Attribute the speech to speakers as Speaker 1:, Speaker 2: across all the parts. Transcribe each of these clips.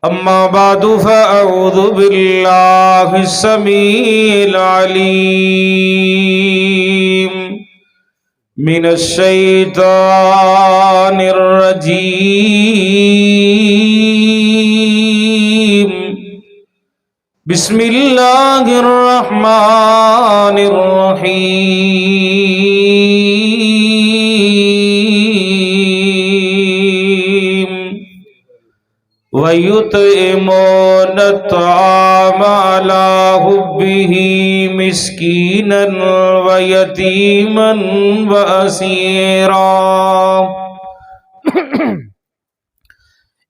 Speaker 1: أما بعد فأعوذ بالله السميع العليم من الشيطان الرجيم بسم الله الرحمن الرحيم وَيُطْعِمُونَ الطَّعَامَ عَلَى حُبِّهِ مِسْكِينًا وَيَتِيمًا وَأَسِيرًا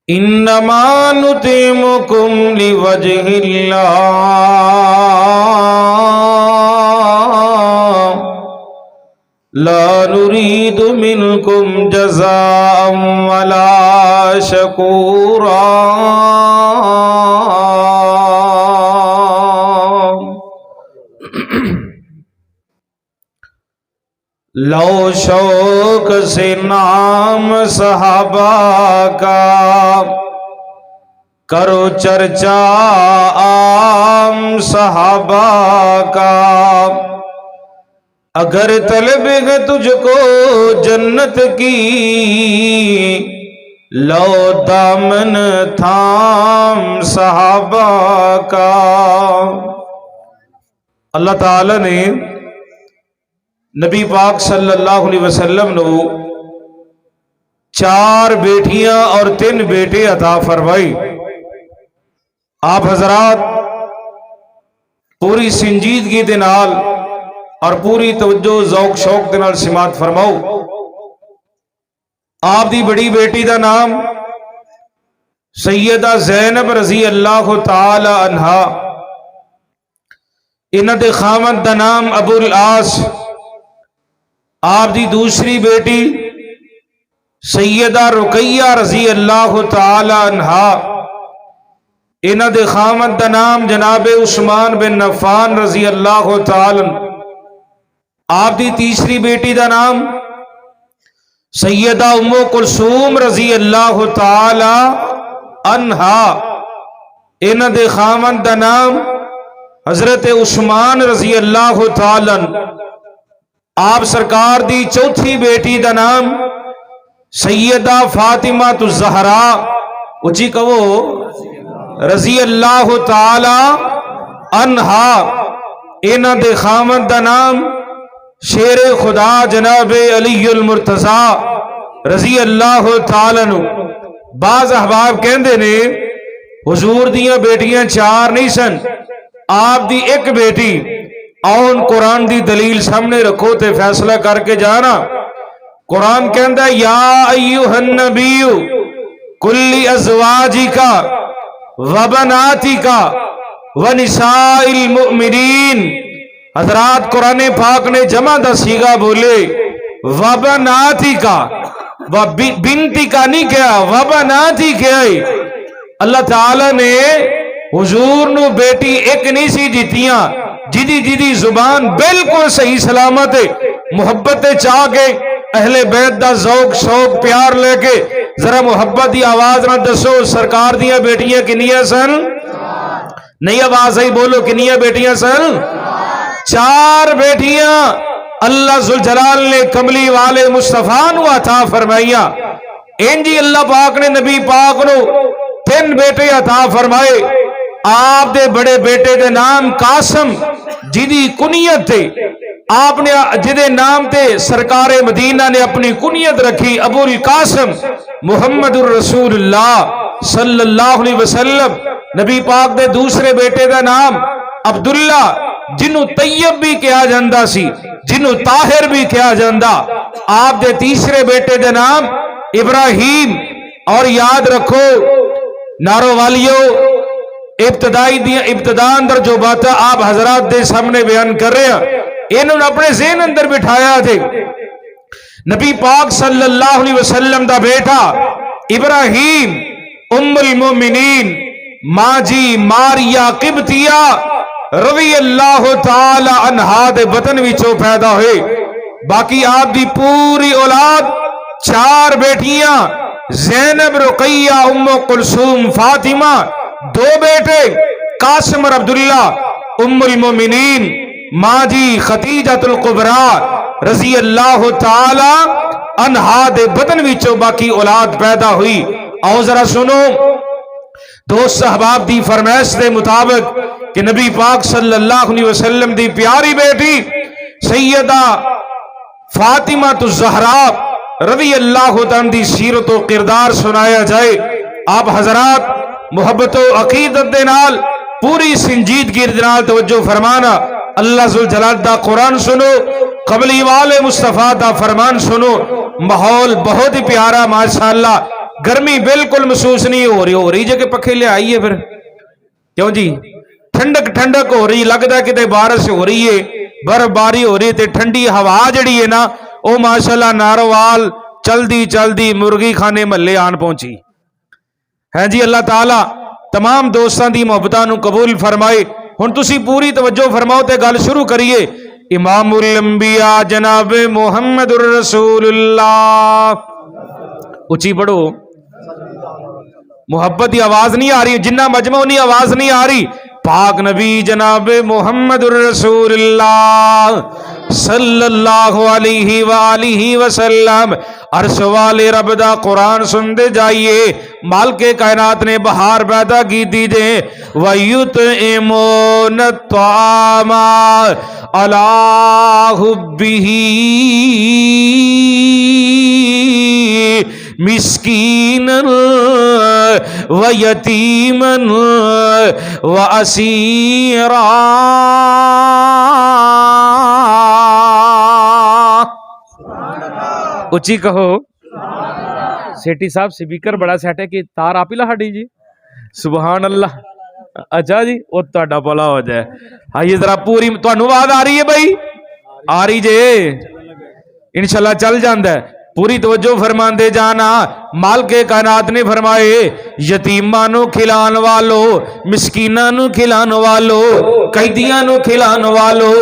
Speaker 1: إِنَّمَا نُطْعِمُكُمْ لِوَجْهِ اللَّهِ لا نريد منكم جزاء ولا شكورا لو شوق سے نام صحابہ کا کرو چرچا عام صحابہ کا اگر طلب ہے تجھ کو جنت کی لو دامن تھام صحابہ کا۔ اللہ تعالی نے نبی پاک صلی اللہ علیہ وسلم نو 4 بیٹیاں اور 3 بیٹے عطا فرمائی۔ آپ حضرات پوری سنجیدگی دے نال اور پوری توجہ ذوق شوق دے نال سماعت فرماؤ۔ آپ دی بڑی بیٹی دا نام سیدہ زینب رضی اللہ تعالی عنہا، انہاں دے خامد دا نام ابو العاص۔ آپ دی دوسری بیٹی سیدہ رقیہ رضی اللہ تعالی عنہا، انہاں دے خامد دا نام جناب عثمان بن عفان رضی اللہ تعالی عنہ۔ آپ دی تیسری بیٹی دا نام سیدہ ام کلثوم رضی اللہ تعالی عنہا، انہاں دے خامد دا نام حضرت عثمان رضی اللہ تعالی عنہ۔ آپ سرکار دی چوتھی بیٹی دا نام سیدہ فاطمہ الزہراء، اچھی کہو رضی اللہ تعالی عنہا، انہاں دے خامد دا نام شیر خدا جناب علی المرتضی رضی اللہ تعالی عنہ۔ بعض احباب کہندے نے حضور دیاں بیٹیاں 4 نہیں سن، آپ دی ایک بیٹی۔ آن قرآن دی دلیل سامنے رکھو تے فیصلہ کر کے جانا۔ قرآن کہندا یا ایھا النبی کل ازواجک وبناتک ونساء المؤمنین۔ حضرات قرآن پاک نے جمع دا سیغہ بولے وبناتی کا، بنتی کا نہیں کیا، وبناتی کیا ہے۔ اللہ تعالیٰ نے حضور نو بیٹی ایک نہیں سی دیتیاں، جدی زبان بالکل صحیح سلامت ہے، محبت چاہ کے اہل بیت دا ذوق شوق پیار لے کے ذرا محبت دی آواز نہ دسو سرکار دیاں بیٹیاں کنیاں سن؟ نہیں آواز آئی بولو کنیاں بیٹیاں سن؟ 4 بیٹیاں اللہ ذوالجلال نے کملی والے مصطفیٰ نو عطا فرمائیاں۔ انجی اللہ پاک نے نبی پاک نو 3 بیٹے عطا فرمائے۔ آپ دے بڑے بیٹے دے نام قاسم جدی کنیت تھے، آپ نے جدے نام تے سرکار مدینہ نے اپنی کنیت رکھی ابو القاسم محمد الرسول اللہ صلی اللہ علیہ وسلم۔ نبی پاک دے دوسرے بیٹے دا نام عبداللہ جنہوں طیب بھی کیا جاندہ سی، جنہوں طاہر بھی کیا جاندہ۔ آپ دے تیسرے بیٹے دے نام ابراہیم۔ اور یاد رکھو نارو والیو ابتدا اندر جو باتیں آپ حضرات دے سامنے بیان کر رہے ہیں انہوں نے اپنے ذہن اندر بٹھایا تھے۔ نبی پاک صلی اللہ علیہ وسلم دا بیٹا ابراہیم ام المومنین ماں جی ماریا قبطیہ رضی اللہ تعالی عنہا دے بطن وچوں پیدا ہوئے۔ باقی آپ دی پوری اولاد 4 بیٹیاں زینب رقیہ ام کلثوم فاطمہ، دو بیٹے قاسم اور عبداللہ، ام المومنین ماں جی خدیجۃ الکبریٰ رضی اللہ تعالی عنہا دے بدن وچوں باقی اولاد پیدا ہوئی۔ آؤ ذرا سنو، دوست احباب دی فرمائش دے مطابق کہ نبی پاک صلی اللہ علیہ وسلم دی پیاری بیٹی سیدہ فاطمہ الزہراء رضی اللہ عنہ دی سیرت و کردار سنایا جائے۔ آپ حضرات محبت و عقیدت دے نال پوری سنجیدگی دے نال توجہ فرمانا۔ اللہ ذوالجلال دا قرآن سنو، قبلی والے مصطفیٰ دا فرمان سنو۔ ماحول بہت ہی پیارا ماشاءاللہ، گرمی بالکل محسوس نہیں ہو رہی جے کہ پکھے لے آئیے پھر کیوں جی، ٹھنڈک ہو رہی، لگتا ہے کہ بارش ہو رہی ہے، برف باری ہو رہی ہے، ٹھنڈی ہوا جڑی ہے نا او ماشاءاللہ ناروال چلدی مرغی خانے محلے آن پہنچی ہے جی۔ اللہ تعالی تمام دوستان دی محبتاں نو قبول فرمائے۔ ہن تسی پوری توجہ فرماؤ تے گل شروع کریے۔ امام الانبیاء جناب محمد الرسول اللہ، اچھی پڑھو، محبت کی آواز نہیں آ رہی، جنہ مجمع نہیں آواز نہیں آ رہی۔ پاک نبی جناب محمد الرسول اللہ صلی اللہ علیہ وآلہ وسلم، عرش والے رب دا قرآن سنتے جائیے۔ مالک کائنات نے بہار پیدا کی دیجئے۔ وَيُطْعِمُونَ الطَّعَامَ عَلَىٰ حُبِّهِ مسکینا ویتیما واسیرا۔ اچھی کہو، سیٹی صاحب سپیکر بڑا سیٹ ہے کہ تار آپ ہی لا ہٹی جی، سبحان اللہ۔ اچھا جی، وہ تہاڈا بھلا ہو جائے۔ آئیے ذرا پوری تانوں آواز آ رہی ہے بھائی، آ رہی جے، انشاءاللہ چل جاندا ہے۔ پوری توجہ فرمان دے جانا۔ مالک کائنات نے فرمائے یتیماں نو کھلان والو، مسکیناں نو کھلان والو، قیدیاں نو کھلان والو،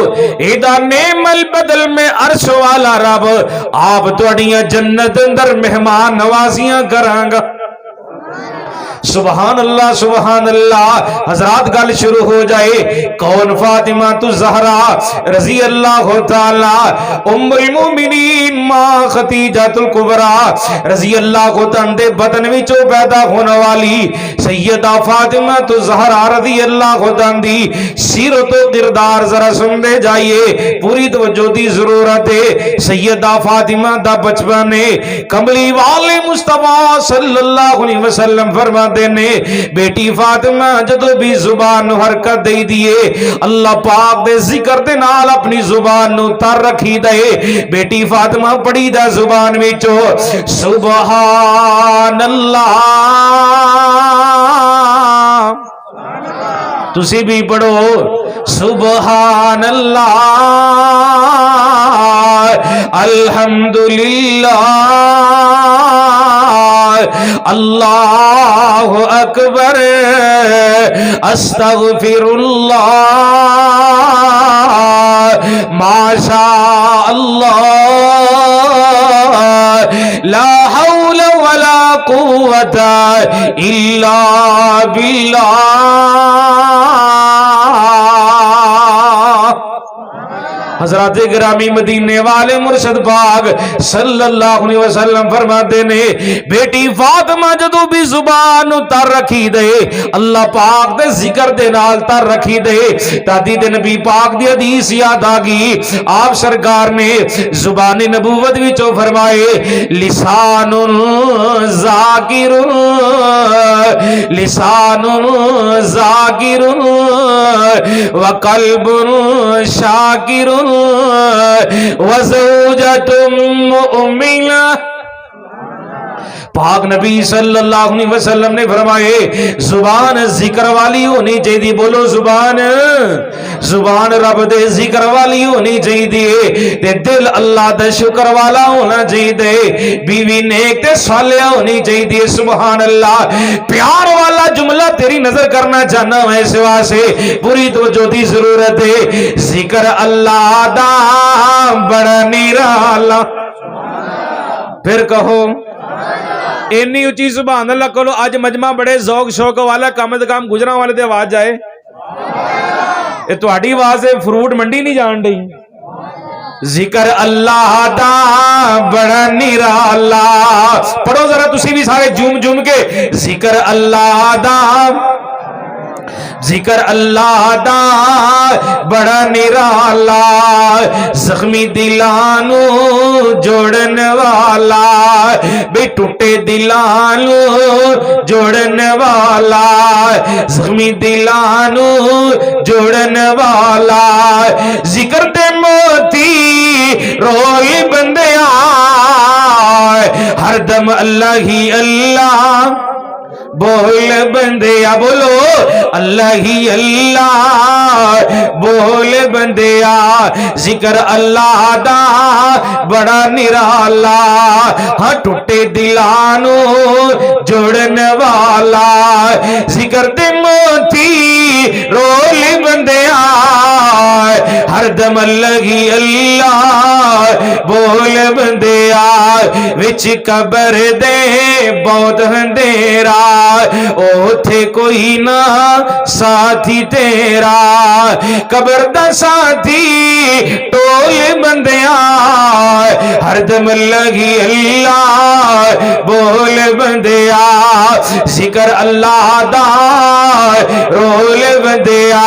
Speaker 1: ایدا نعم البدل میں عرش والا رب آپ تہاڈیاں جنت اندر مہمان نوازیاں کرانگا۔ سبحان اللہ سبحان اللہ۔ حضرات گل شروع ہو جائے۔ کون؟ فاطمہ الزہراء رضی اللہ تعالی ام المومنین ماں خدیجۃ الکبریٰ رضی اللہ عنہا دے بدن وچوں پیدا ہونے والی سیدہ فاطمہ الزہراء رضی اللہ عنہا دی سیرت و کردار ذرا سنتے جائیے، پوری توجہ دی ضرورت ہے۔ سیدہ فاطمہ دا بچپن کملی والے مصطفیٰ صلی اللہ علیہ وسلم فرما دینے، بیٹی فاطمہ جدو بھی زبان نو حرکت دے دیے، اللہ پاک دے ذکر دے نال اپنی زبان نو تر رکھی دے۔ بیٹی فاطمہ پڑھی دا زبان وچو سبحان اللہ، تسی بھی پڑھو سبحان اللہ، الحمدللہ، اللہ اکبر، استغفر اللہ، ماشاء اللہ، لا حول ولا قوت الا باللہ۔ حضرات گرامی مدینے والے مرشد پاک صلی اللہ علیہ وسلم فرماتے نے، بیٹی فاطمہ جدو بھی زبان تر رکھی دے، اللہ پاک دے ذکر دے نال تر رکھی دے، تادی دے نبی پاک دی حدیث یاد آگی۔ آپ سرکار نے زبان نبوت وچوں فرمائے لسان ذاکر، لسان ذاکر وقلب شاکر وزوجۃ مؤمنہ۔ پاک نبی صلی اللہ علیہ وسلم نے فرمائے زبان ذکر والی ہونی چاہیے، بولو زبان، زبان رب دے ذکر والی ہونی چاہیے، تے دل اللہ دے شکر والا ہونا چاہیے، بیوی نیک تے صالحہ ہونی چاہیے۔ سبحان اللہ۔ پیار والا جملہ تیری نظر کرنا چاہنا ہے، اس واسطے پوری توجہ دی ضرورت ہے۔ ذکر اللہ دا بڑا نرالا، پھر کہو ਇੰਨੀ ਉੱਚੀ ਸੁਭਾਨ ਅੱਲਾਹ ਕੋਲੋਂ ਅੱਜ ਮਜਮਾ ਬੜੇ ਜ਼ੌਕ ਸ਼ੌਕ ਵਾਲਾ ਕੰਮ ਦੇ ਕੰਮ ਗੁਜਰਾਂ ਵਾਲੇ ਤੇ ਆਵਾਜ਼ ਆਏ ਇਹ ਤੁਹਾਡੀ ਆਵਾਜ਼ ਹੈ ਫਰੂਟ ਮੰਡੀ ਨਹੀਂ ਜਾਣ ਡਈ ਜ਼ਿਕਰ ਅੱਲਾਹ ਦਾ ਬੜਾ ਨਿਰਾਲਾ ਪੜੋ ਜ਼ਰਾ ਤੁਸੀਂ ਵੀ ਸਾਰੇ ਝੂਮ ਕੇ ਜ਼ਿਕਰ ਅੱਲਾਹ ਦਾ ذکر اللہ دا بڑا نرالا زخمی دلانو جوڑن والا بے ٹوٹے دلانو جوڑن والا زخمی دلانو جوڑن والا ذکر تے موتی روئی بندیا ہر دم اللہ ہی اللہ بول بندیا بولو اللہ ہی اللہ بول بندیا ذکر اللہ دا بڑا نرالا ہاں ٹوٹے دلانو جوڑن والا ذکر تے موتی رول بندیا ہر دم اللہ ہی اللہ بول بندیا وچ قبر دے بہت اندھیرا اوتھے کوئی نہ ساتھی تیرا قبر دا ساتھی ٹول بندیاں ہر دم لگی اللہ بول بندیاں ذکر اللہ دا رول بندیاں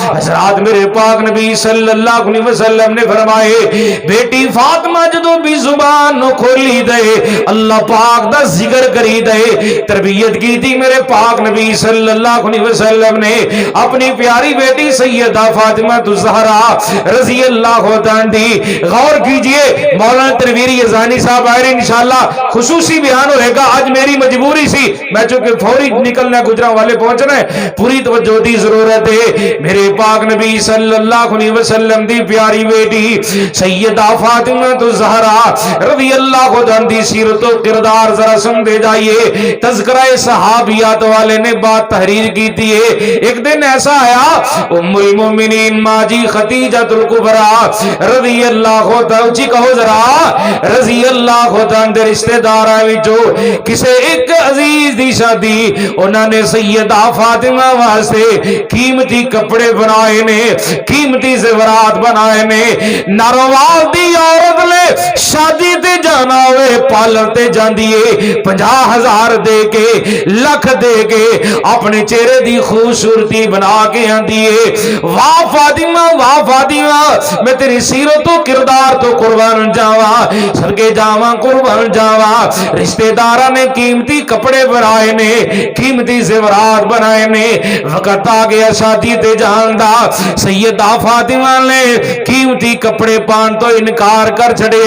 Speaker 1: حضرات میرے پاک نبی صلی اللہ علیہ وسلم نے فرمائے بیٹی فاطمہ جدو بھی زبان نو کھولی دے اللہ پاک دا ذکر کری دے تربیت کی تھی میرے پاک نبی صلی اللہ علیہ وسلم نے اپنی پیاری بیٹی سیدہ فاطمہ الزہرا رضی اللہ عنہ غور کیجئے مولانا تنویر یزانی صاحب آئے انشاءاللہ خصوصی بیان ہوئے گا آج میری مجبوری سی میں چونکہ فوری نکلنا گجرا والے پہنچنا ہے پوری توجہ دی ضرورت ہے میرے پاک نبی صلی اللہ علیہ وسلم دی پیاری بیٹی سیدہ فاطمہ الزہرا رضی اللہ عنہ دی سیرت و کردار ذرا سن دے جائیے تذکرہ صحابیات والے نے بات تحریر کی تھی ایک دن ایسا آیا ام المومنین ماجی خدیجہ الکبریٰ رضی اللہ عنہ جی کہو ذرا رضی اللہ عنہ دے رشتہ دار آئے جو کسے ایک عزیز دی شادی انہوں نے سیدہ فاطمہ واسطے قیمتی کپڑے بنائے نے قیمتی زیورات بنائے نے ناروال دی عورت لے شادی تے جانا ہوئے پالر تے جان دیئے 50,000 دے کے لکھ دے کے اپنے چہرے دی خوبصورتی بنا کے آندیے واہ فاطمہ میں تیری سیرت و کردار تو قربان جاواں صدقے جاواں قربان جاواں رشتہ داراں نے قیمتی کپڑے بنائے نے قیمتی زیورات بنائے نے وقت آ گیا شادی تے جان دا سیدہ فاطمہ نے قیمتی کپڑے پان تو انکار کر چھڑے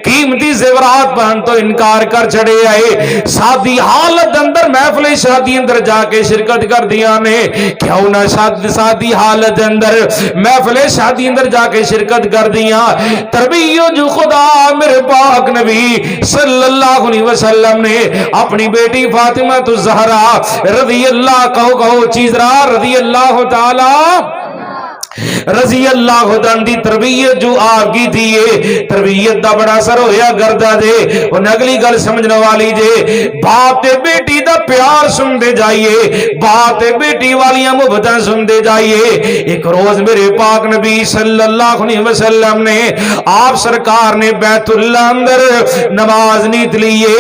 Speaker 1: قیمتی زیورات پان تو انکار کر چھڑے آئے سادی حالت اندر محفل شادی اندر جا کے شرکت کر دیا نے کیوں نہ سادی حالت اندر محفل شادی اندر جا کے شرکت کر دیا تربیت جو خدا میرے پاک نبی صلی اللہ علیہ وسلم نے اپنی بیٹی فاطمہ الزہرا رضی اللہ کہو چیز را رضی اللہ تعالی رضی اللہ عنہ دی تربیت جو آپ کی تھی تربیت دا بڑا اثر ہویا گردہ دے ان اگلی گل سمجھنے والی جے باپ تے بیٹی دا پیار سن دے جائیے باپ تے بیٹی والیاں محبتاں سن دے جائیے ایک روز میرے پاک نبی صلی اللہ علیہ وسلم نے آپ سرکار نے بیت اللہ اندر نماز نیت لیے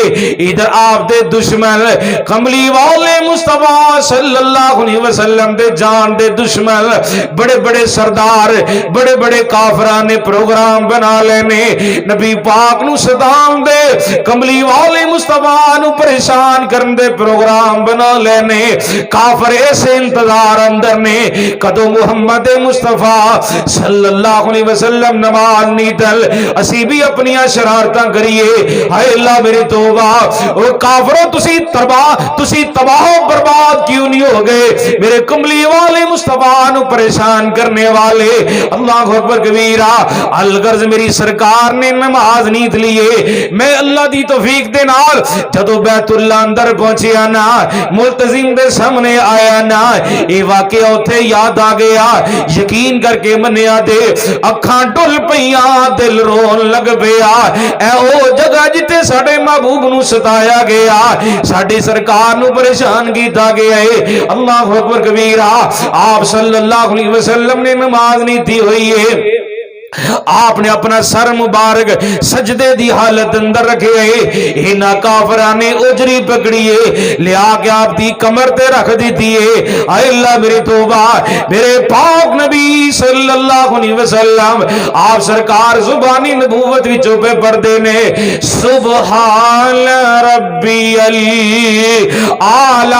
Speaker 1: ادھر آپ دے دشمن کملی والے مصطفیٰ صلی اللہ علیہ وسلم دے جان دے دشمن بڑے بڑے سردار بڑے بڑے کافران نے پروگرام بنا لینے نبی پاک نو صدام دے کملی والے مصطفیٰ نو پریشان کرن دے پروگرام بنا لینے کافر ایسے انتظار اندر نے کدو محمد مصطفیٰ صلی اللہ علیہ وسلم نماز نیتل اسی بھی اپنی شرارتاں کریے ہائے اللہ میری توبہ اور کافروں تسی تباہ و برباد کیوں نہیں ہو گئے میرے کملی والے مصطفیٰ نو پریشان کرنے کرنے والے اللہ اکبر کبیرہ الغرض میری سرکار نے نماز نیت لیے میں اللہ دی توفیق دے نال جدو بیت اللہ اندر پہنچیا نا ملتزم دے سامنے آیا نا اے واقعہ اوتھے یاد آ گیا یقین کر کے منیا دے اکھاں ڈل پیاں دل رون لگ پیا اے او جگہ جتے ساڈے محبوب نو ستایا گیا ساڈی سرکار نو پریشان کیتا گیا ہے اللہ اکبر کبیرہ آپ صلی اللہ علیہ وسلم نے نماز نہیں دی ہوئی ہے آپ نے اپنا سر مبارک سجدے دی حالت اندر رکھے اینا کافران نے اجری پکڑیے لیا کہ آپ دی کمر تے رکھ دیتی ہے اے اللہ میری توبہ میرے پاک نبی صلی اللہ علیہ وسلم آپ سرکار زبانی نبوت وچوں پہ پردے نے سبحان ربی الاعلی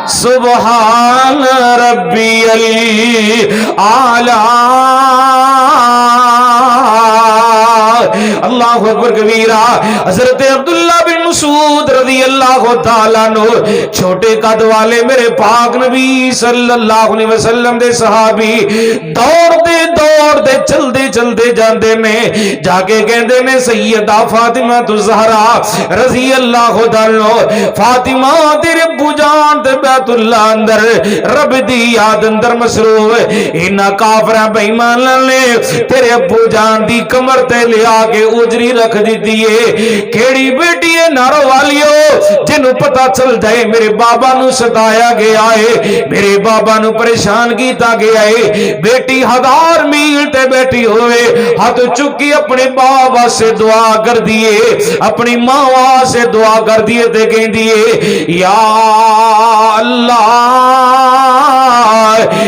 Speaker 1: سبحان ربی الاعلی اللہ اکبر کبیرہ حضرت عبداللہ بن مسعود رضی اللہ تعالیٰ عنہ چھوٹے قد والے میرے پاک نبی صلی اللہ علیہ وسلم دے صحابی دوڑ دے چلدے جاندے نے جا کے کہندے نے سیدہ فاطمہ الزہرا رضی اللہ تعالیٰ فاطمہ تیرے ابو جان تے بیت اللہ اندر رب دی یاد اندر مصروف انہاں کافراں بے ایماناں نے تیرے ابو جان دی کمر تے لیا کے اجری رکھ دیتی ہے کیڑی بیٹی ہے نارو والیو جنوں پتہ چل جائے میرے بابا نو ستایا گیا ہے میرے بابا نو پریشان کیتا گیا ہے بیٹی 1000 میل تے بیٹھی ہوئے ہاتھ چکی اپنے بابا سے دعا کر دیے اپنی ماں سے دعا کر دیے تے کہیں دیے یا اللہ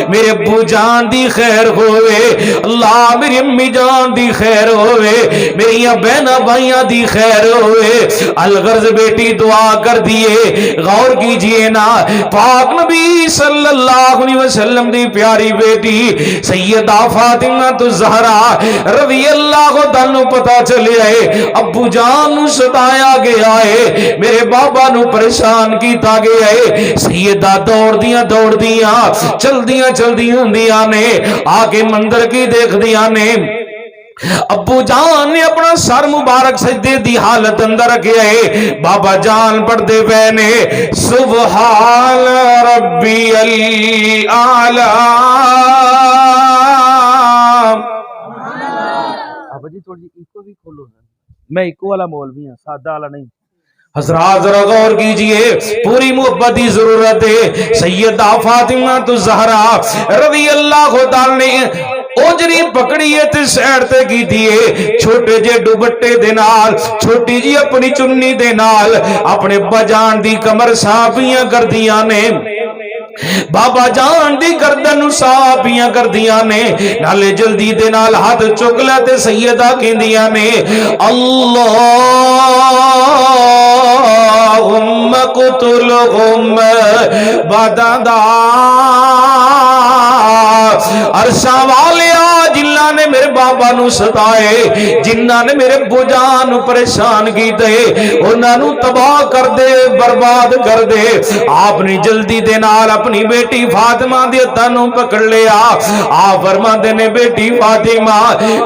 Speaker 1: میرے ابو جان دی خیر ہوئے اللہ میری امی جان دی خیر ہوئے میری بہنہ بھائیاں دی خیر ہوئے الغرض بیٹی دعا کر دیے غور کیجئے نا پاک نبی صلی اللہ علیہ وسلم دی پیاری بیٹی سیدہ فاطمہ الزہرا رضی اللہ تعالیٰ پتہ چلے آئے ابو جان نو ستایا گیا ہے میرے بابا نو پریشان کیتا گیا ہے سیدہ دوڑ دیاں چل دیاں نے آگے مندر کی دیکھ دیاں نے ابو جان نے اپنا سر مبارک سجدے دی حالت اندر رکھے ہے بابا جان پڑھتے پے نے سبحان ربی الاعلی
Speaker 2: ابا جی تھوڑی ایکو بھی کھولو میں ایکو والا مولوی ہوں سادہ والا نہیں
Speaker 1: حضرات ذرا غور کیجئے پوری محبت کی ضرورت ہے سیدہ فاطمہ الزہرا رضی اللہ تعالی نے اوجری پکڑی ہے تے سیڑ تے کی دیئے چھوٹے جے دوپٹے دے نال چھوٹی جی اپنی چنی دے نال اپنے بجان دی کمر صافیاں کر دیاں نے بابا جان دی گردن صافیاں کر دیاں نے نالے جلدی دے نال ہاتھ چک لے تے سیدہ کہندیاں نے اللہم قتلہم بددا عرشاں والیا جنہاں نے میرے بابا نو ستائے جنہاں نے میرے ابو جان نو پریشان کیتے انہاں نو تباہ کر دے برباد کر دے آپ نے جلدی دے نال اپنی بیٹی فاطمہ دی ہتھاں پکڑ لیا آپ فرماندے نے بیٹی فاطمہ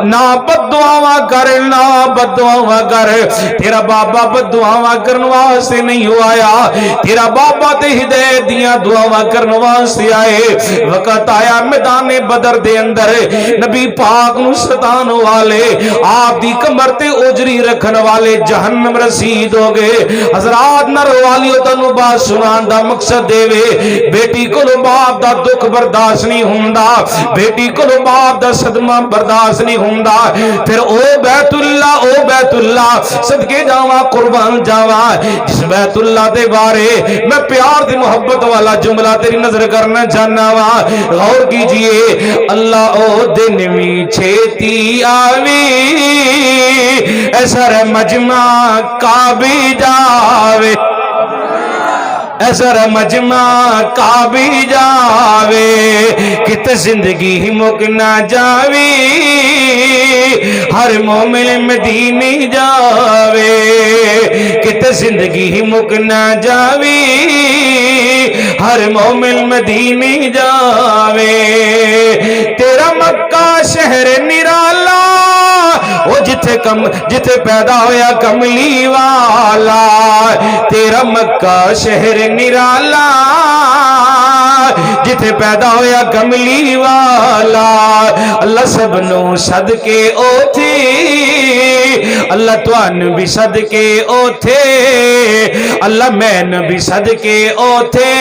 Speaker 1: نہ بددعاواں کر نہ بددعاواں کر تیرا بابا بددعاواں کرن واسطے نہیں آیا تیرا بابا تے ہدایت دیاں دعاواں کرن واسطے آئے وقت آیا میدان بدر دے اندر نبی پاک نو ستان والے آپ دی کمر تے اجری رکھن والے جہنم رسید ہو گئے حضرات نر والیو تنو بات سنان دا مقصد دے وے بیٹی کو باپ دا دکھ برداشت نہیں ہوندا بیٹی کو باپ دا صدمہ برداشت نہیں ہوندا پھر او بیت اللہ صدقے جاواں قربان جاواں جس بیت اللہ دے بارے میں پیار دی محبت والا جملہ تیری نظر کرنا چاہنا وا غور کیجئے اللہ او دن وی چھیتی آوی ایسر مجمع کعبی جاوے ایسر مجمع کعبی جاوے کت زندگی ہی مکنا جاوی ہر مومن مدینی جاوے کت زندگی ہی مکنا جاوی ہر مومن مدینے جاوے تیرا مکہ شہر نرالا وہ جتھے پیدا ہویا کملی والا تیرا مکہ شہر نرالا جتھے پیدا ہویا کملی والا اللہ سب نو صدقے اوتھے اللہ توان بھی صدقے اوتھے اللہ مین بھی صدقے اوتھے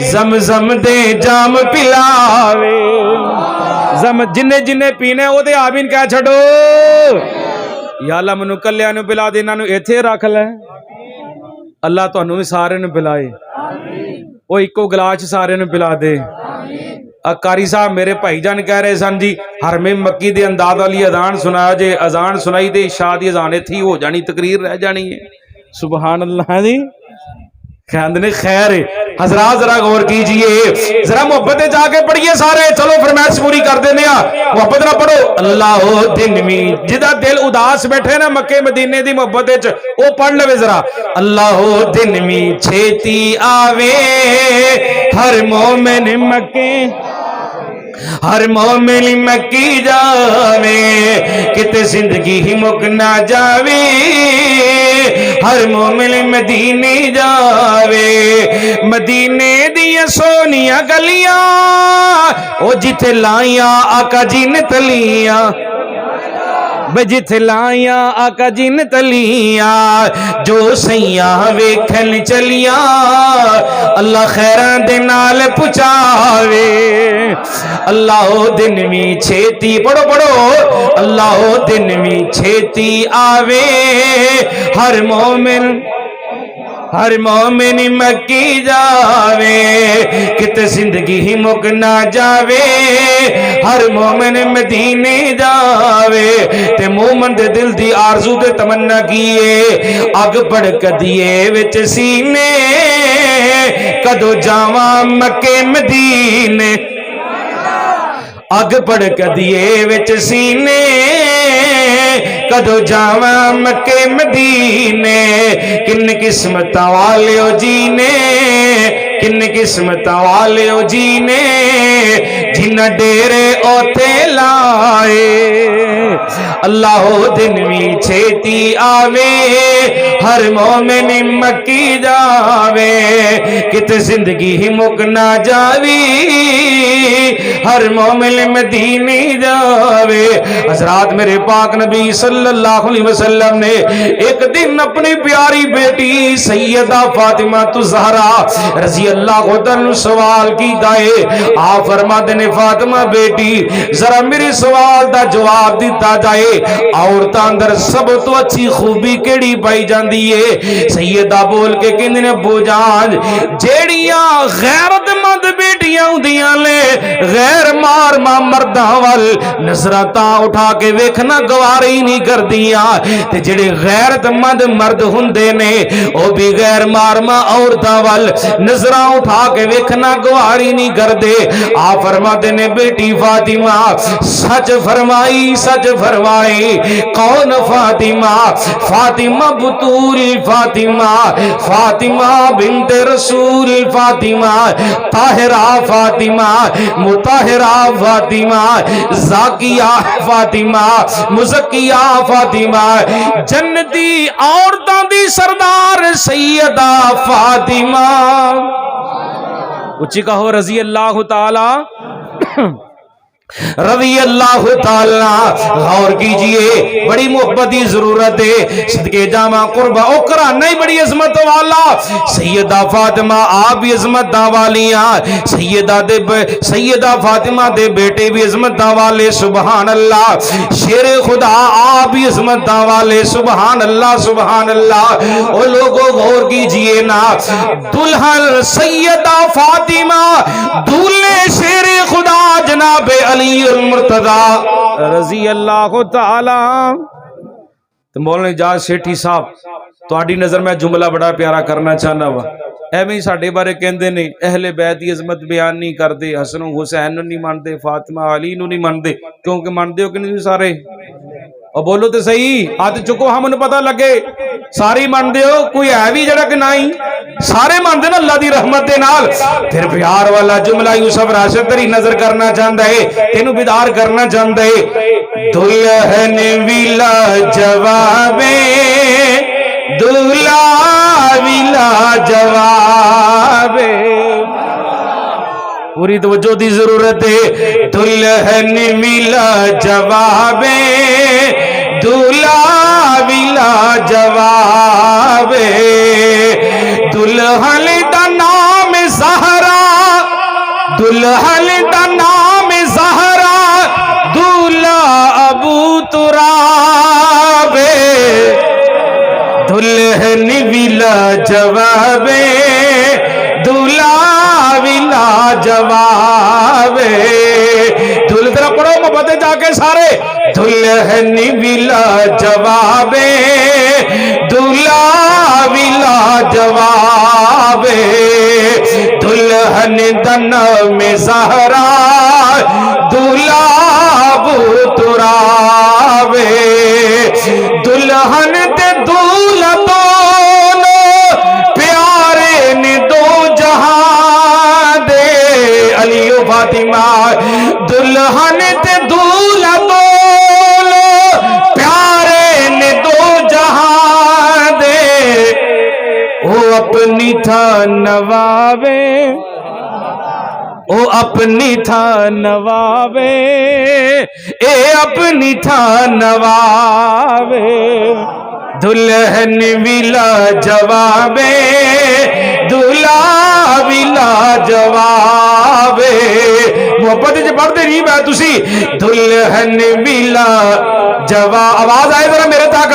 Speaker 1: زمزم دے جام پلاوے جنہیں جنہیں پینے او دے آمین کہہ چھڑو یا اللہ منو کلیاں نو پلا دے انہاں نو ایتھے رکھ لے اللہ تانوں بھی سارے نو پلائے وہ ایکو گلاس سارے نو پلا دے قاری صاحب میرے بھائی جان کہہ رہے سن جی حرم مکی دے انداز والی اذان سنایا جے اذان سنائی دے عشاء دی اذان تھی ہو جانی تقریر رہ جانی ہے سبحان اللہ جی خیندنے خیر ہے حضرات ذرا غور کیجئے ذرا محبت جا کے پڑھئے سارے چلو فرمائش پوری کر دینے محبت نہ پڑھو اللہ دن میں جدہ دل اداس بیٹھے نا مکے مدینے دی محبت او پڑھ لے ذرا اللہ دن میں چھیتی آوے ہر مومن مکے ہر مومن مکی جاوے کتے زندگی ہی مک نہ جاوے ہر مومن مدینے جاوے مدینے دیا سونیا گلیاں او جتھے لائیاں آقا جی نے تلیاں جتھے لائیاں آقا جی نے تلیاں جو سیاں ویکھن چلیاں اللہ خیران دے نال پچاوے اللہ دن میں چھیتی پڑھو پڑھو اللہ دن میں چھیتی آوے ہر مومن مکی جاوے کتے زندگی ہی مک نہ جاوے ہر مومن مدینے جاوے تے مومن دے دل دی آرزو دے تمنا کیے اگ پڑک دیے وچ سینے کدو جاواں مکے مدینے اگ پڑک دیے وچ سینے کدو جاواں مکے مدینے کن قسمت والیو جینے کن قسمت والیو جینے جن ڈیرے اوتے لائے اللہ دن میں چھیتی آوے ہر مومن مکی جاوے کتے زندگی ہی مک نہ جاوی ہر مومن مدینے جاوے حضرات میرے پاک نبی صلی اللہ علیہ وسلم نے ایک دن اپنی پیاری بیٹی سیدہ فاطمہ زہرا رضی اللہ عنہ سوال کی دائے آپ فرما دینے فاطمہ بیٹی ذرا میرے سوال دا جواب دیتا جائے عورتاں اندر سب تو اچھی خوبی کیڑی پائی جاندی ہے سیدہ بول کے کہندے نے ابو جان جیڑیاں غیرت مند بیٹیاں ہوندیاں لے غیر مار ماں مرداں ول نظرتاں اٹھا کے ویکھنا گواری نہیں کر دیا تے جڑے غیرت مند مرد ہوندے نے او بھی غیر مار ماں عورتاں ول نظراں اٹھا کے ویکھنا گواری نہیں کر دے آپ فرماتے نے بیٹی فاطمہ سچ فرمائی کون فاطمہ فاطمہ بطول فاطمہ فاطمہ بنت رسول فاطمہ طاہرہ فاطمہ مطہرہ فاطمہ زاکیہ فاطمہ مزکیہ فاطمہ جنتی عورتاں دی سردار سیدہ فاطمہ اچھی کہو رضی اللہ تعالی رضی اللہ تعالی غور کیجئے بڑی محبت کی ضرورت ہے صدقے جامع قربہ اوکرا نہیں بڑی عظمت والا سیدہ فاطمہ آپ بھی عظمت والیاں سیدہ فاطمہ دے بیٹے بھی عظمت والے سبحان اللہ شیر خدا آپ بھی عظمت والے سبحان اللہ او لوگوں غور کیجئے نا دلہن سیدہ فاطمہ دولے شیر خدا جناب علی المرتضی رضی اللہ تعالی تو مولانا اجاز سیٹھی صاحب تہاڈی نظر میں جملہ بڑا پیارا کرنا چاہنا وا ایویں ہی ساڈے بارے کہندے نے اہل بیت دی عظمت بیان نہیں کردے حسن و حسین نو نہیں مانتے فاطمہ علی نو نہیں مانتے کیونکہ مانتے ہو کہ نہیں سارے اور بولو تو صحیح ہاتھ چکو ہم انہوں پتہ لگے ساری مانتے ہو کوئی ہے بھی جڑا کہ نہیں سارے مانتے نا اللہ دی رحمت دے نال. پھر پیار والا جملہ یوسف راشد تری نظر کرنا چاہتا ہے, تینوں بیدار کرنا چاہتا ہے. دلہن ویلا جوابے دلہا ویلا جوابے, پوری توجہ دی ضرورت ہے. دلہن ویلا جوابے دلہا ویلا جوابے, دلہن دا نام زہرا دلہن دا نام زہرا دلہا ابو ترابے, دلہن ویلا جوابے دلہا ویلا جوابے. دل طرح پڑھو محبت جا کے سارے. دلہن ویلا جوابے دلہا ویلا جوابے, دلہن دن میں زہرا دلہا ابو ترابے, دلہن تے دولہ دونوں پیارے نے دو جہاں دے. علی و فاطمہ دلہن تے دولہ دونوں پیارے نے دو جہاں دے. او اپنی تھا نوابے او اپنی تھا نوابے اے اپنی تھا نوابے, دلہن ویلا جوابے دلہا ویلا جوابے. محبت جو پڑھتے نہیں میں تسی. دلہن ویلا جواب, آواز آئے ذرا میرے تک.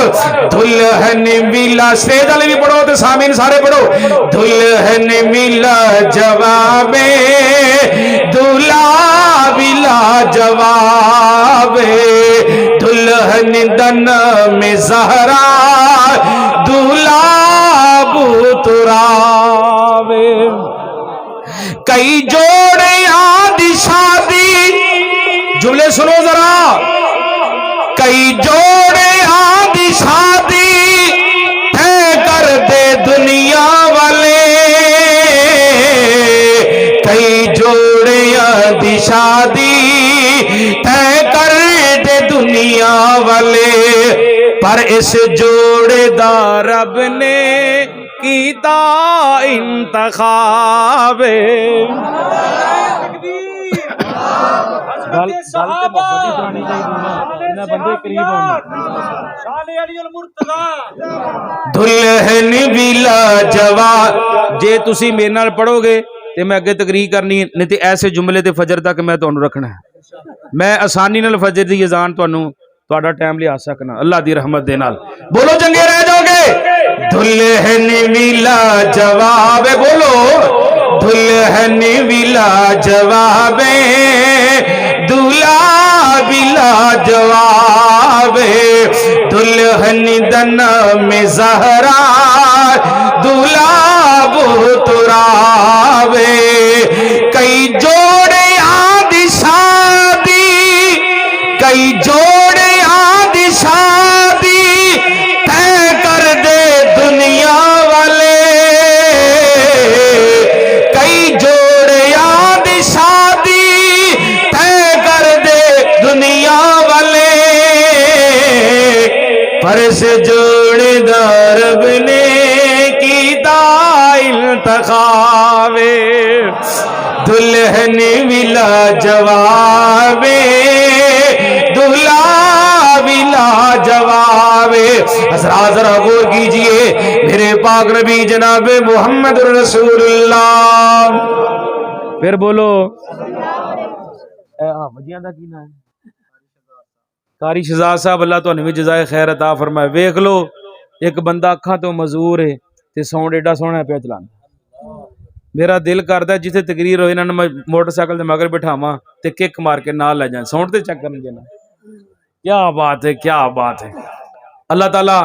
Speaker 1: دلہن ویلا, سٹیج والے بھی پڑھو تے سامعین سارے پڑھو. دلہن ویلا جوابے دلہا ویلا جوابے, دلہن دن میں زہرا دلہا ابو ترابے. کئی جوڑے آدھی شادی, جملے سنو ذرا. کئی جوڑے آدھی شادی ہے کر دے دنیا والے, کئی جوڑے آدھی شادی ہے کر دے دنیا والے, پر اس جوڑے دا رب نے کیتا انتخاب. دلہن ویلا جواب. جے تسی میرے نال پڑھو گے تے میں اگے تقریر کرنی, نہیں تے ایسے جملے تے فجر تک میں تانوں رکھنا ہے. میں آسانی نال فجر دی اذان تانوں تہاڈا ٹائم لیا سکنا اللہ دی رحمت دے نال. بولو چنگے رہ جاؤ گے. دلہن ویلا جواب, بولو دلہن ویلا جوابے دلہا ویلا جوابے, دلہن دن میں زہرا دلہا ابو ترابے. کئی جوڑے آدھی شادی کئی جوڑے آدھی شادی طے کر دے دنیا والے, کئی جوڑے آدھی شادی طے کر دے دنیا والے, پر سے جوڑے دا رب نے کیتا انتخاب. دلہن ویلا جوابے دلہا ویلا جوابے. حضرات ذرا غور کیجئے, میرے پاک نبی جناب محمد رسول اللہ. پھر بولو وجیاں دا کی نام ہے؟ قاری شہزاد صاحب اللہ تو بھی جزائے خیر عطا فرمائے. ویکھ لو ایک بندہ اکھاں تو مزور ہے تے ساؤنڈ ایڈا سونا پیا چلانا. میرا دل کردا ہے جتھے تقریر ہوئے انہاں میں موٹر سائیکل دے مگر بٹھاواں تے کک مار کے نال لے جائیں, ساؤنڈ تے چیک کرن دینا. کیا بات ہے, کیا بات ہے. اللہ تعالیٰ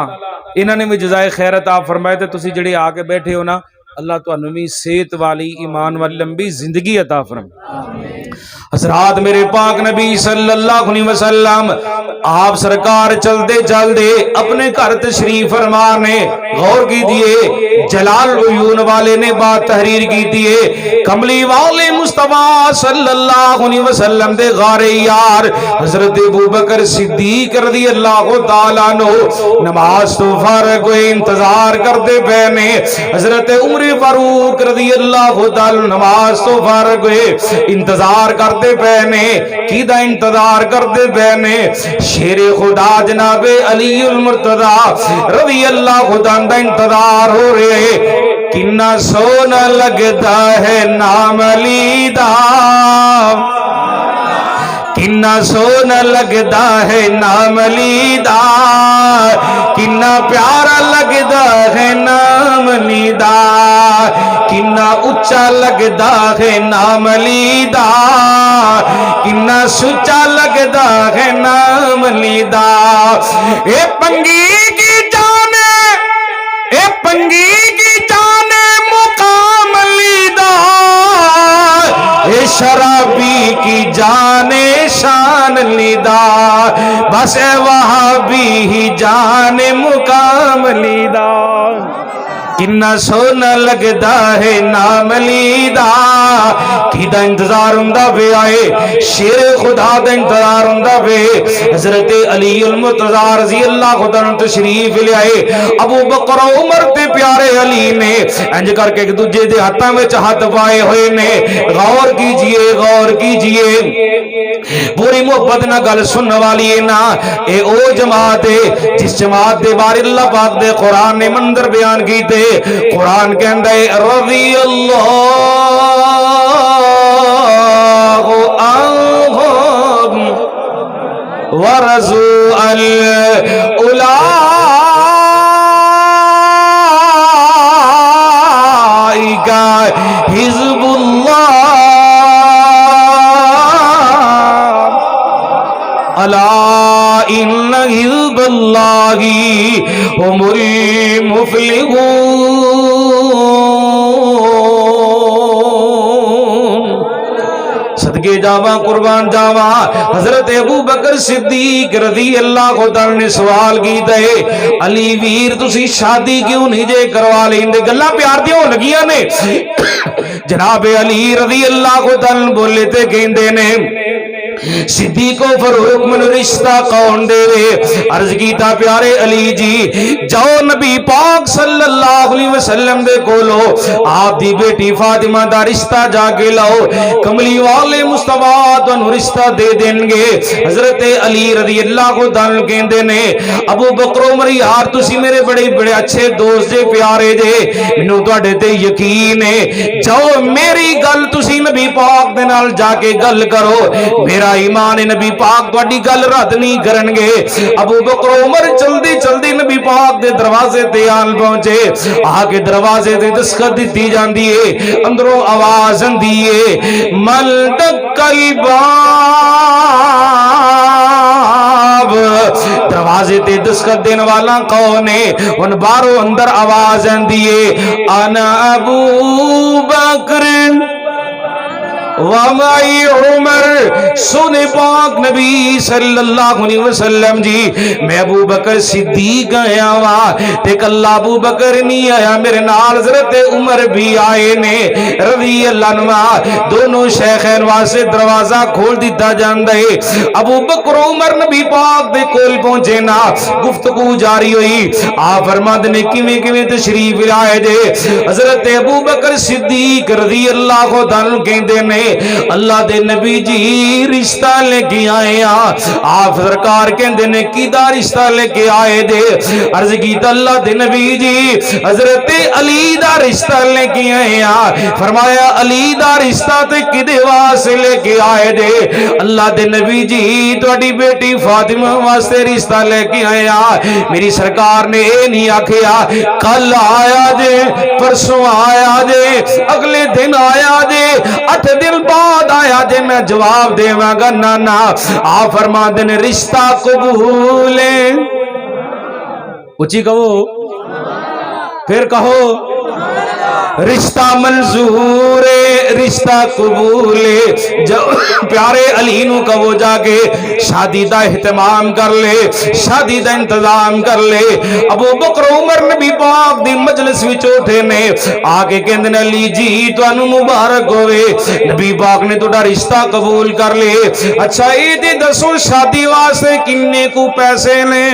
Speaker 1: انہاں نے بھی جزائے خیر عطا فرمائے. تے تسی جڑے آ کے بیٹھے ہو نا, اللہ تانوں بھی صحت والی ایمان والی لمبی زندگی عطا فرمائے۔ حضرات میرے پاک نبی صلی اللہ علیہ وسلم آپ سرکار چلتے چلتے اپنے گھر تشریف فرمانے غور کی دیے جلال عیون والے نے بات تحریر کی دیے کملی والے مصطفیٰ صلی اللہ علیہ وسلم دے غار یار حضرت ابوبکر صدیق رضی اللہ تعالیٰ عنہ نماز تو فارغ ہوئے انتظار کرتے پہنے حضرت عمر فاروق رضی اللہ تعالیٰ نماز تو فارغ ہوئے انتظار کرتے پہنے کیدہ انتظار کرتے پہنے شیر خدا جناب علی المرتضی رضی اللہ تعالیٰ انتظار ہو رہے کنا سونا لگتا ہے نام علی دا کنا سونا لگتا ہے نام علی دا کنا پیارا لگتا ہے نام علی دا کنا اچھا لگتا ہے نام علی دا کنا سچا لگتا ہے نام علی دا اے پنگی کی جانے اے پنگی کی جانے مقام علی دا اے شرابی کی جانے شان علی دا بس اے وہابی ہی جانے مقام علی دا کنا سونا لگتا ہے نام علی دا کیدا انتظار ہوندا پہ آئے شیر خدا دا انتظار ہوندا پہ حضرت علی المرتضی رضی اللہ عنہ تشریف لے آئے ابو بکر عمر تے پیارے علی نے انج کر کے ایک دوجے دے ہاتھاں وچ ہاتھ پائے ہوئے نے غور کیجئے پوری محبت نہ گل سننے والی ہے نا اے او جماعت ہے جس جماعت دے بارے اللہ پاک دے قرآن نے منظر بیان کیتے قرآن کہندا ہے رضی اللہ عنہم ورضوا اولئک حزب اللہ الا ان حزب اللہ هم المفلحون صدقے جاواں قربان جاواں حضرت ابو بکر صدیق رضی اللہ عنہ نے سوال کیتا ہے علی ویر تسی شادی کیوں نہیں جے کروا لیندے گلاں پیار دیاں لگیاں نے جناب علی رضی اللہ عنہ بولے تے کہندے نے صدیق و فاروق من رشتہ کون دے وے عرض کیتا پیارے علی جی جاؤ نبی پاک صلی اللہ علیہ وسلم دے کولو آپ دی بیٹی فاطمہ دا رشتہ جا کے لاؤ کملی والے مصطفیٰ تو رشتہ دے دیں گے حضرت علی رضی اللہ عنہ کہندے نے ابو بکر عمر یار تسی میرے بڑے اچھے دوست جے پیارے جے مینوں تواڈے تے یقین ہے جاؤ میری گل تسی نبی پاک دے نال جا کے گل کرو میرا ایمان نبی پاک تواڈی گل رد نہیں کرن گے ابو بکر عمر جلدی نبی پاک دے دروازے تے آن پہنچے آ کے دروازے تے دستخط دتی جاندی ہے اندروں آواز آندی ہے مل دکل باب دروازے تے دستخط دین والا کون ہے ان باروں اندر آواز آندی ہے انا ابو بکر ومائی عمر سنے پاک نبی صلی اللہ علیہ وسلم جی میں ابو بکر صدیق آیا وا تے کل ابو بکر نہیں آیا میرے نال حضرت عمر بھی آئے نے رضی اللہ عنہ دونوں شیخین واسطے دروازہ کھول دیتا جاندا ہے ابو بکر عمر نبی پاک دے کول پہنچے نا گفتگو جاری ہوئی آپ فرماندے نے کیویں تشریف لائے جے حضرت ابو بکر صدیق رضی اللہ عنہ کہندے نے اللہ دے نبی جی رشتہ لے کے آئے آپ سرکار کہندے نے کیدا رشتہ لے کے آئے دے عرض کیتا اللہ دے نبی جی حضرت علی دا رشتہ لے کے آئے فرمایا علی دا رشتہ تے کدے واسطے لے کے آئے دے اللہ دے نبی جی تواڈی بیٹی فاطمہ واسطے رشتہ لے کے آئے میری سرکار نے اے نہیں آکھیا کل آیا جے پرسوں آیا جے اگلے دن آیا جے 8 دن بعد آیا جے میں جواب دے گا نانا آپ فرما دے نے رشتہ قبول اچھی کہو پھر کہو رشتہ منظور رشتہ قبول جو پیارے علی نو کہ وہ جا کے شادی دا اہتمام کر لے، شادی دا انتظام کر لے۔ ابو بکر عمر نبی پاک دی مجلس وچ اٹھے نے آگے کہندے نے علی جی تانوں مبارک ہوئے، نبی پاک نے تہاڈا رشتہ قبول کر لے۔ اچھا یہ تے دسو شادی واسطے کنے کو پیسے نے؟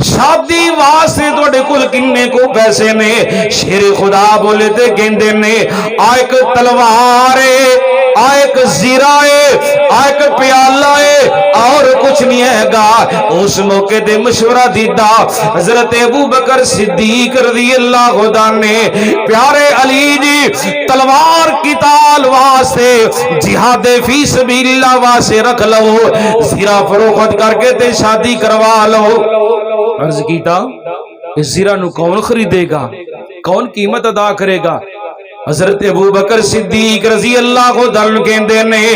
Speaker 1: شادی واسطے تواڈے کول کنے کو پیسے نے؟ شیر خدا بولے تے کہندے نے آ ایک تلوار ہے، آ ایک زیرہ ہے، آ ایک پیالہ ہے، اور کچھ نہیں ہے گا۔ اس موقع دے مشورہ دیتا حضرت ابو بکر صدیق رضی اللہ عنہ نے پیارے علی جی تلوار قتال واسطے جہاد فی سبیل اللہ واسطے رکھ لو، زیرہ فروخت کر کے تے شادی کروا لو۔ عرض کیتا اس زیرہ نو کون خریدے گا، کون قیمت ادا کرے گا؟ حضرت ابو بکر صدیق رضی اللہ عنہ کہندے نے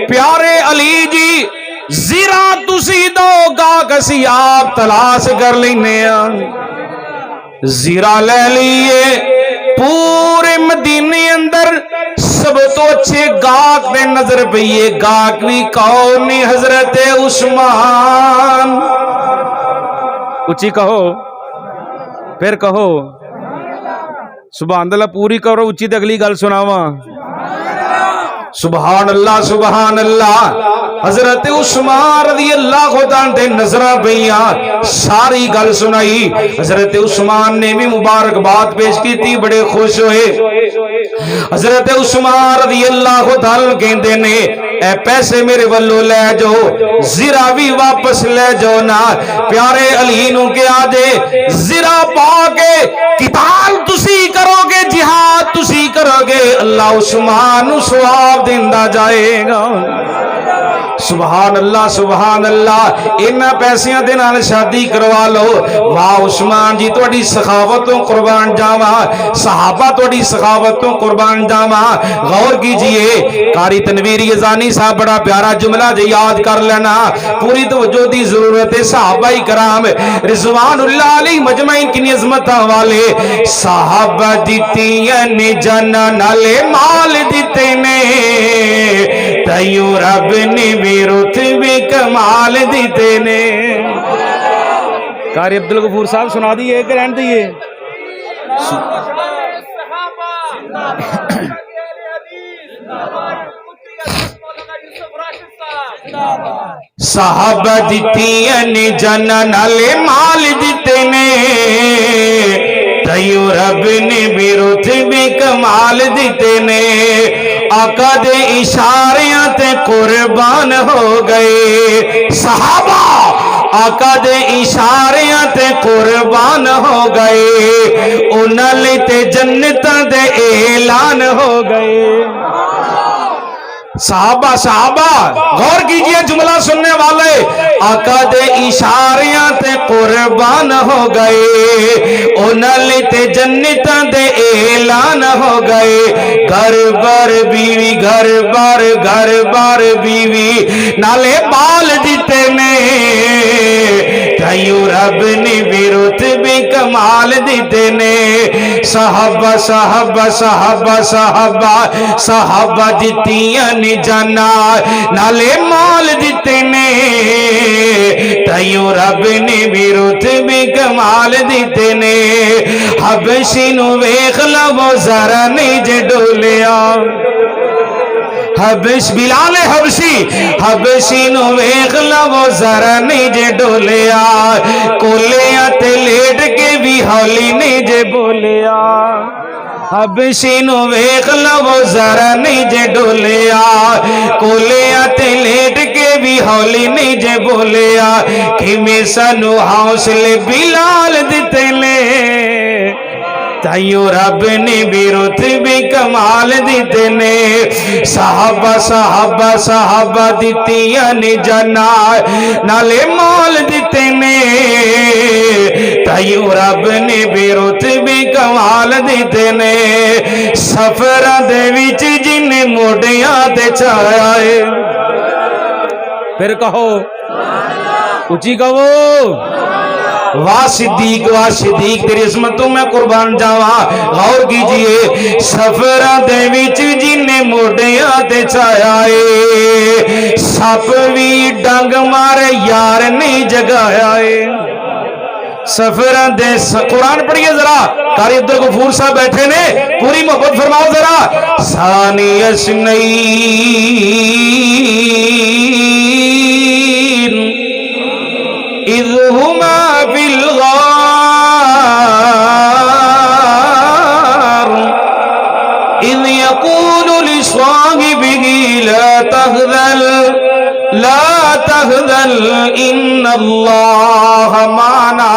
Speaker 1: پیارے علی جی زیرہ تسی دو گا کسی آپ تلاش کر لینے زیرہ لے لیے۔ پورے مدینے اندر سب تو اچھے گاہک نے نظر پئیے، گاہک بھی کون نہیں؟ حضرت عثمان۔ اچھی کہو پھر کہو سبحان اللہ، پوری کرو اچھی تے اگلی گل سناواں۔ سبحان اللہ سبحان اللہ۔ حضرت عثمان رضی اللہ عنہ تے نظرہ پئیاں، ساری گل سنائی۔ حضرت عثمان نے بھی مبارکباد پیش کی تھی، بڑے خوش ہوئے۔ حضرت عثمان رضی اللہ عنہ کہندے نے اے پیسے میرے ولو لے جو، زیرہ بھی واپس لے جو نا۔ پیارے علی نو کیا دے زیرہ پا کے قتال تسی کرو گے، جہاد تسی کرو گے، اللہ عثمان نو ثواب دیندا جائے گا۔ سبحان اللہ سبحان اللہ۔ انہاں پیسیاں دے نال شادی کروا لو۔ واہ عثمان جی تہاڈی سخاوتوں قربان جاواں، صحابہ تہاڈی سخاوتوں قربان جاواں۔ غور کیجئے قاری تنویر یزانی صاحب بڑا پیارا جملہ جے یاد کر لینا، پوری توجہ دی ضرورت ہے۔ صحابہ کرام رضوان اللہ علیہ مجمعین کی عظمتاں والے صحابہ دتیاں نے جانا نالے مال دتے نے، تیوں رب نے بھی رتبے کمال دیتے نے۔ قاری عبدالغفور صاحب سنا دیئے کہ رہن دیئے؟ صحابہ دتیاں نے جانا نالے مال دیتے نے، تیوں رب نے بھی رتبے کمال دیتے نے۔ آقا دے اشاریاں تے قربان ہو گئے صحابہ، آقا دے اشاریاں تے قربان ہو گئے، انہاں لئی تے جنتاں دے اعلان ہو گئے۔ صحابہ صحابہ غور کیجئے جملہ سننے والے، آقا دے اشاریاں تے قربان ہو گئے، انہاں لئی تے جنتاں دے اعلان ہو گئے۔ گھر بار بیوی گھر بار بیوی نالے بال دیتے نے، تیوں رب نے بھی رتبے کمال دیتے نے۔ صحابہ صحابہ صحابہ صحابہ صحابہ دتیاں نے جانا نالے مال دیتے نے، تیوں رب نے بھی رتبے کمال دیتے نے۔ حبشی نو ویکھ لو ذرا نہیں جے ڈولیا، حبش بلال حبشی نو ویکھ لو ذرا نہیں جے ڈولیا، کولیا تے لیٹ کے بھی ہولی نہیں جے بولیا۔ حبشی نو ویکھ لو ذرا نہیں جے ڈولیا، کولیا تے لیٹ کے بھی ہولی نہیں جے بولیا۔ کھمیں سانو حوصلے بلال دتے نے، تیوں رب نے بھی رتبے کمال دیتے نے۔ صحابہ صحابہ صحابہ دتیاں نے جانا نالے مال دیتے نے، تیوں رب نے بھی رتبے کمال دیتے نے۔ سفراں دے وچ جن موڈیاں تے چھایا ہے، پھر کہو اچھی کہو واہ صدیق تیری عظمتوں میں قربان جاوا. غور کیجئے سفراں دے وچ جنے موڈیاں تے چھایا اے سپ وی ڈنگ مارے یار نہیں جگایا اے. سفراں دے قرآن پڑھیے ذرا قاری عبد الغفور صاحب بیٹھے نے پوری محبت فرماؤ ذرا. ثانی اثنین اذ ہما فی الغار اذ یقول لصاحبہ لا تحزن ان اللہ معنا.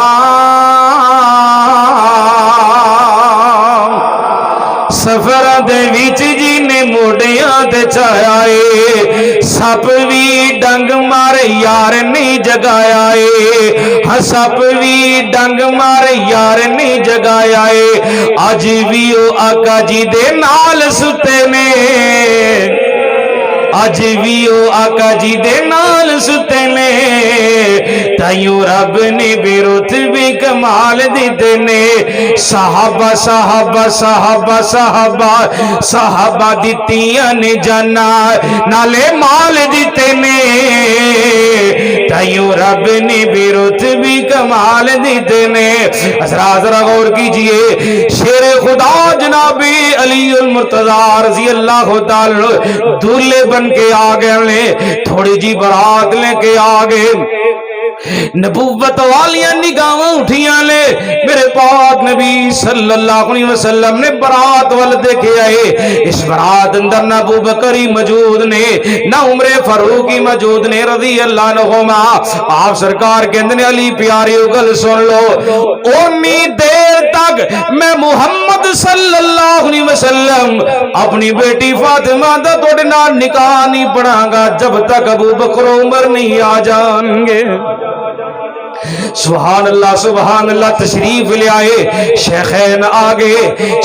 Speaker 1: سفر دے وچ جی نے موڈیاں تے چھایا اے سپ وی ڈنگ مارے یار نہیں جگایا اے. ہاں سپ وی ڈنگ مارے یار نہیں جگایا اے. اج وی او آقا جی دے نال ستے نے اج بھی او آقا جی دے نال ستے نے تائیوں رب نے بے رتبے کمال دیتے نے. صحابہ صحابہ صحابہ صحابہ صحابہ دیتیاں نے جانا نالے مال دیتے نے تائیوں رب نے بے رتبے کمال دیتے نے. ذرا غور کیجئے شیر خدا جناب علی المرتضی رضی اللہ تعالی دولے بن کے آگئے نے تھوڑی جی برات لے کے آگئے نبوت والیاں نگاہاں اٹھیاں لے میرے پاک نبی صلی اللہ علیہ وسلم نے برات وال دیکھے آئے. اس برات اندر نہ ابو بکری موجود نے نہ عمر فاروقی موجود نے رضی اللہ عنہما. آپ سرکار کہندے نے علی پیاریو گل سن لو اونی دیر تک میں محمد صلی اللہ علیہ وسلم اپنی بیٹی فاطمہ دا توڑے نال نکاح نہیں پڑھاں گا جب تک ابو بکر عمر نہیں آ جان گے. سبحان اللہ تشریف لے آئے شیخین آگے.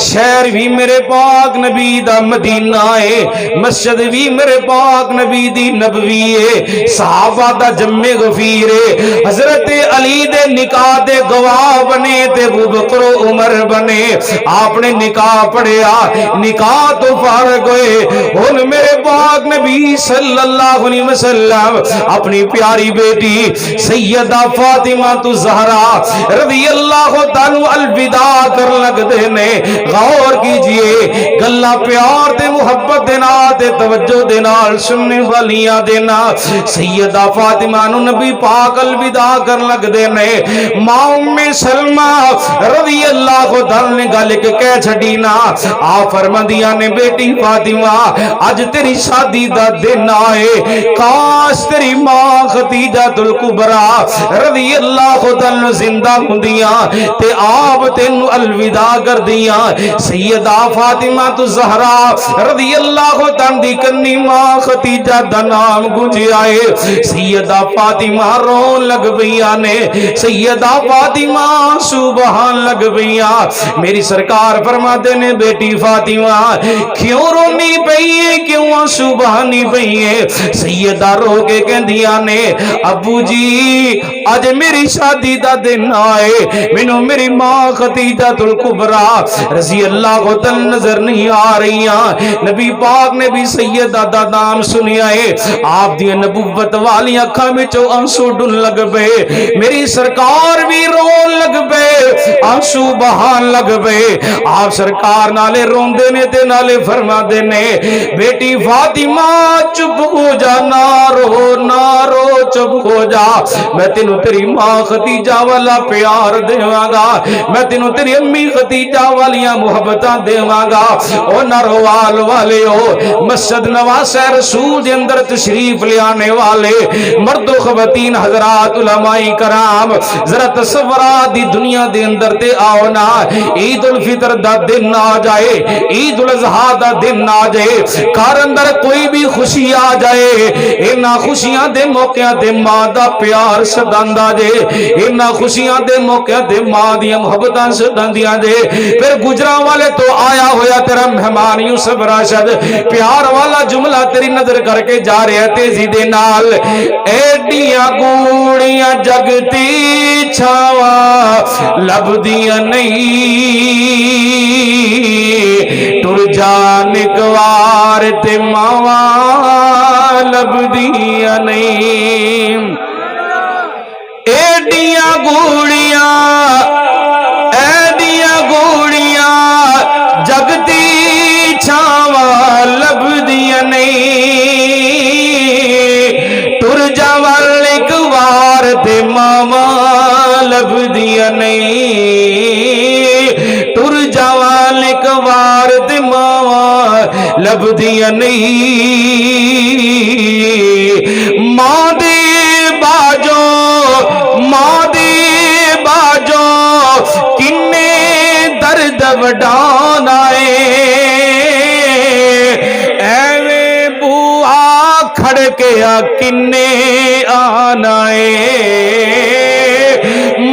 Speaker 1: شہر بھی میرے پاک نبی دا مدینہ ہے مسجد بھی میرے پاک نبی دی نبوی ہے صحابہ دا جمع غفیر ہے. حضرت علی دے نکاح دے گواہ بنے تے ابو بکر و عمر بنے. آپ نے نکاح پڑھیا نکاح تو فارغ ہوئے ہن میرے پاک نبی صلی اللہ علیہ وسلم اپنی پیاری بیٹی سیدہ فاطمہ زہرا رضی اللہ تعالی الوداع کر لگ دے نے. غور کیجئے گلا پیار تے محبت دے نال تے توجہ دے نال سننے والیاں دے نال سیدہ فاطمہ نو نبی پاک الوداع کر لگ دے نے. ماں ام سلمہ رضی اللہ تعالی نے گل کہہ چھڈی نا آپ فرماندیاں نے بیٹی فاطمہ اج تیری شادی دا دن آئے کاش تیری ماں خدیجہ الکبریٰ رضی اللہ خودن زندہ ہوندیاں تے آپ تینو الوداع کر دیاں. سیدہ فاطمہ تو زہرا رضی اللہ تعالی دی کنی ماں خدیجہ دا نام گونجے آئے. سیدہ فاطمہ رون لگ بیاں نے سیدہ فاطمہ سبحان لگ بیاں. میری سرکار فرماتے نے بیٹی فاطمہ کیوں رونی پئیے کیوں سبحانی پئیے. سیدہ رو کے کہندیاں نے ابو جی اج میری شادی دا دن آئے مینوں میری ماں خدیجہ الکبریٰ رضی اللہ تعالی نظر نہیں آ رہی. نبی پاک نے بھی سیدہ دا نام سنیا ہے آپ دی نبوت والی اکھاں وچوں آنسو ڈل لگ پئے. میری سرکار بھی رون لگ پئے آنسو بہان لگ پئے. آپ سرکار نالے روندے نے تے نالے فرماندے نے بیٹی فاطمہ چپ ہو جا نہ رو چپ ہو جا میں تینوں تیری ماں خدیجہ والا پیار دیواں گا میں تینوں تیری امی خدیجہ والیاں محبتاں دیواں گا. او نروال والے ہو مسجد نواز رسول دے اندر تشریف لے آنے والے مرد و خواتین حضرات علماء کرام ذرا تصورات دی دنیا دے اندر تے آؤ نا عید الفطر دا دن آ جائے, عید الاضحیٰ دا دن آ جائے, گھر اندر کوئی بھی خوشی آ جائے, انہاں خوشیاں دے موقعہ دے ماں دا پیار سداندا جے, انہاں خوشیاں دے موقعہ دے ماں دی محبتاں سداندیاں جے. پھر گجراں والے تو آیا ہویا تیرا مہمان یوسف راشد, پیار والا جملہ تیری نظر کر کے جا رہے ہیں تیزی دے نال. ایڈیاں گوڑیاں جگتی چھاواں لبدیاں نہیں, ٹر جان گوار تے ماواں لبدیاں نہیں. ایڈیاں گوڑیاں جگتی چھاواں لبدیاں نہیں, ٹر جاول ایک وار تے ماواں لبدیاں نہیں, ٹر جاول ایک وار تے ماواں لبدیاں نہیں. ماں دے باجو کنے درد وڈان آئے, ایویں بوا کھڑکیا کنے آنا ہے.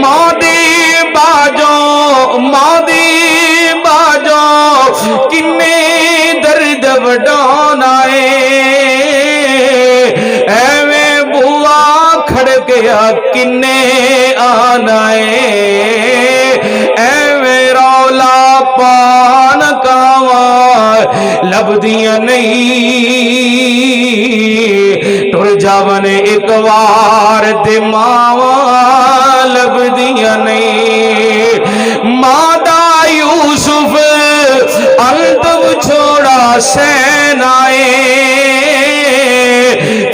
Speaker 1: ماں دی باجو کنے درد وڈان آئے, ایویں بوا کھڑکیا کنے آنا ہے. ایویں رولا پان کاواں لبدیاں نہیں, ٹر جاون ایک وار تے ماواں لبدیاں نہیں. ماں دا یوسف التب چھوڑا سین آئے,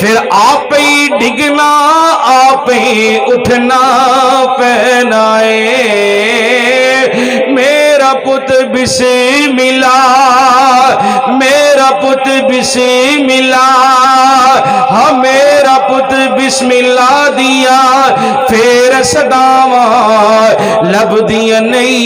Speaker 1: پھر آپ ہی ڈگنا آپ ہی اٹھنا پینا ہے. میرا پت بسم اللہ, میرا پت بسم اللہ, ہاں میرا پت بسم اللہ دیا پھر صداواں لبدیاں نہیں,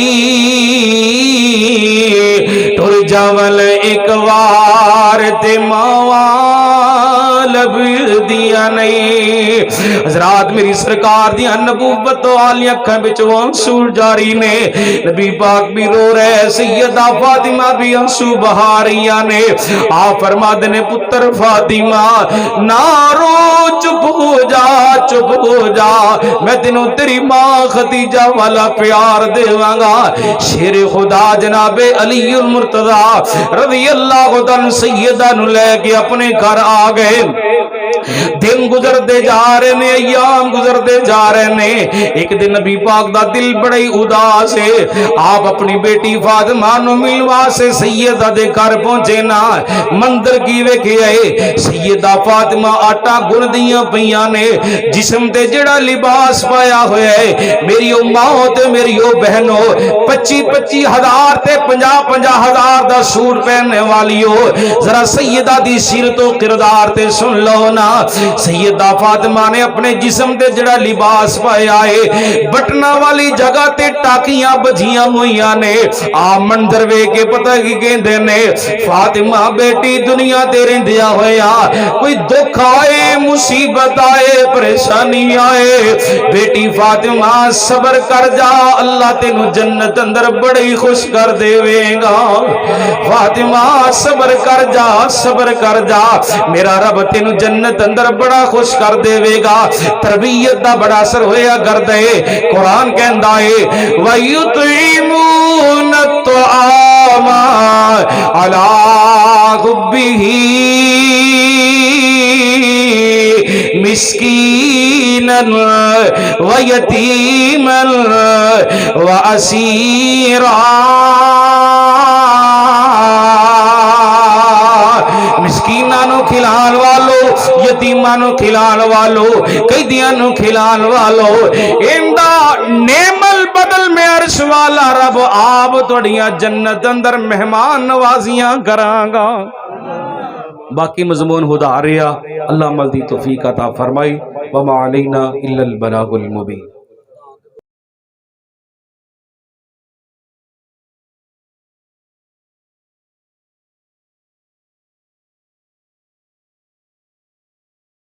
Speaker 1: ٹر جاول ایک وار تے ماواں لبدیاں نہیں. حضرات میری سرکار دیاں نبوت والی اکھاں وچ آنسو جاری نے, نبی پاک بھی رو رہے, سیدہ فاطمہ بھی آنسو بہا رہیاں نے. آپ فرماتے نے پتر فاطمہ نہ رو, چپ ہو جا, میں تینوں تیری ماں خدیجہ والا پیار دیواں گا. شیر خدا جناب علی المرتضی رضی اللہ عنہ سیدہ نو لے کے اپنے گھر آ گئے. دن گزرتے جا رہے نے, ایام گزرتے جا رہے نے. ایک دن نبی پاک دا دل بڑی اداس ہے. آپ اپنی بیٹی فاطمہ نو ملوا سے سیدہ دے گھر پہنچے نا. مندر کی ویکھے آئے, سیدہ فاطمہ آٹا گن دیاں پیاں نے, جسم تے جڑا لباس پایا ہویا ہے, میری او ماں تے میری او بہنو 25 ہزار تے 50 ہزار دا سوٹ پہننے والی ہو. ذرا سیدہ دی سیرت و کردار تے سن لو نا. سیدہ فاطمہ نے اپنے جسم تے جڑا لباس پایا ہے, بٹنا والی جگہ تے ٹاکیاں بجیاں ہوئیاں نے. آ منظر وے کے پتہ کی کہندے نے, فاطمہ بیٹی دنیا تے رہندیا ہویا کوئی دکھ آئے, مصیبت آئے, پریشانی آئے, بیٹی فاطمہ صبر کر جا, اللہ تینو جنت اندر بڑی خوش کر دے گا. فاطمہ صبر کر جا, میرا رب تینو جنت اندر بڑا خوش کر دے گا. تربیت دا بڑا اثر ہویا کردے. قرآن کہندا ہے وَيُطْعِمُونَ الطَّعَامَ عَلَىٰ حُبِّهِ مِسْكِينًا وَيَتِيمًا وَأَسِيرًا. مسکیناں نو کھلان والو, یتیماں نو کھلان والو, قیدیاں نو کھلان والو, ایندا نعمل بدل میں عرش والا رب آپ توڑیاں جنت اندر مہمان نوازیاں کراں گا. باقی مضمون خدا رہا. اللہ عمل دی توفیق عطا فرمائی. وما علینا الا البلاغ المبین.